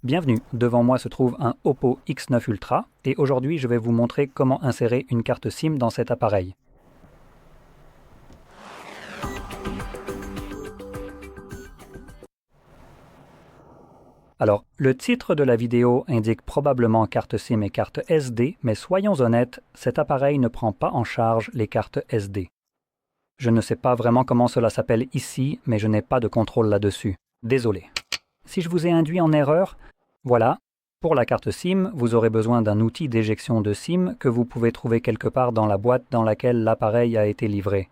Bienvenue, devant moi se trouve un Oppo X9 Ultra et aujourd'hui je vais vous montrer comment insérer une carte SIM dans cet appareil. Alors, le titre de la vidéo indique probablement carte SIM et carte SD, mais soyons honnêtes, cet appareil ne prend pas en charge les cartes SD. Je ne sais pas vraiment comment cela s'appelle ici, mais je n'ai pas de contrôle là-dessus. Désolé. Si je vous ai induit en erreur, voilà. Pour la carte SIM, vous aurez besoin d'un outil d'éjection de SIM que vous pouvez trouver quelque part dans la boîte dans laquelle l'appareil a été livré.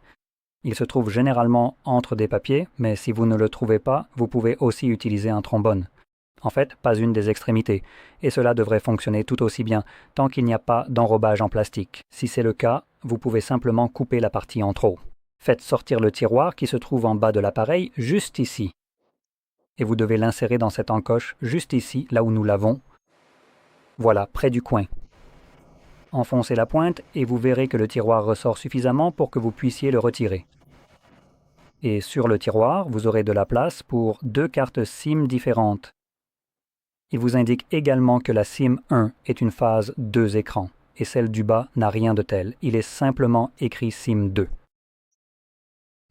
Il se trouve généralement entre des papiers, mais si vous ne le trouvez pas, vous pouvez aussi utiliser un trombone. En fait, pas une des extrémités, et cela devrait fonctionner tout aussi bien, tant qu'il n'y a pas d'enrobage en plastique. Si c'est le cas, vous pouvez simplement couper la partie en trop. Faites sortir le tiroir qui se trouve en bas de l'appareil, juste ici. Et vous devez l'insérer dans cette encoche, juste ici, là où nous l'avons. Voilà, près du coin. Enfoncez la pointe et vous verrez que le tiroir ressort suffisamment pour que vous puissiez le retirer. Et sur le tiroir, vous aurez de la place pour deux cartes SIM différentes. Il vous indique également que la SIM 1 est une phase 2 écrans, et celle du bas n'a rien de tel, il est simplement écrit SIM 2.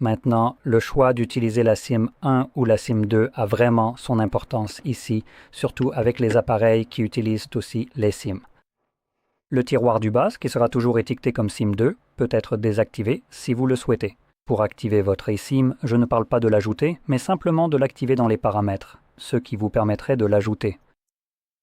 Maintenant, le choix d'utiliser la SIM 1 ou la SIM 2 a vraiment son importance ici, surtout avec les appareils qui utilisent aussi les SIM. Le tiroir du bas, qui sera toujours étiqueté comme SIM 2, peut être désactivé si vous le souhaitez. Pour activer votre eSIM, je ne parle pas de l'ajouter, mais simplement de l'activer dans les paramètres, ce qui vous permettrait de l'ajouter.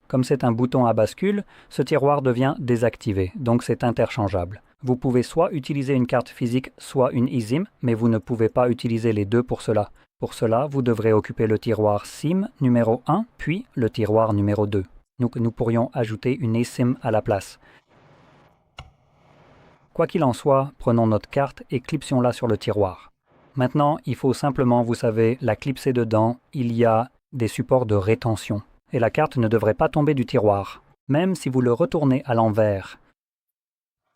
Comme c'est un bouton à bascule, ce tiroir devient désactivé, donc c'est interchangeable. Vous pouvez soit utiliser une carte physique, soit une eSIM, mais vous ne pouvez pas utiliser les deux pour cela. Pour cela, vous devrez occuper le tiroir SIM numéro 1, puis le tiroir numéro 2. Nous pourrions ajouter une eSIM à la place. Quoi qu'il en soit, prenons notre carte et clipsions-la sur le tiroir. Maintenant, il faut simplement, vous savez, la clipser dedans. Il y a des supports de rétention. Et la carte ne devrait pas tomber du tiroir, même si vous le retournez à l'envers.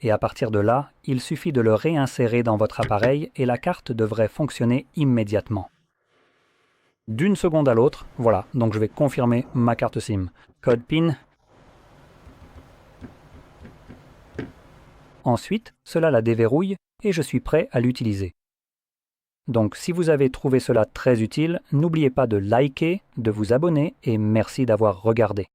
Et à partir de là, il suffit de le réinsérer dans votre appareil et la carte devrait fonctionner immédiatement. D'une seconde à l'autre, voilà, donc je vais confirmer ma carte SIM. Code PIN. Ensuite, cela la déverrouille et je suis prêt à l'utiliser. Donc si vous avez trouvé cela très utile, n'oubliez pas de liker, de vous abonner et merci d'avoir regardé.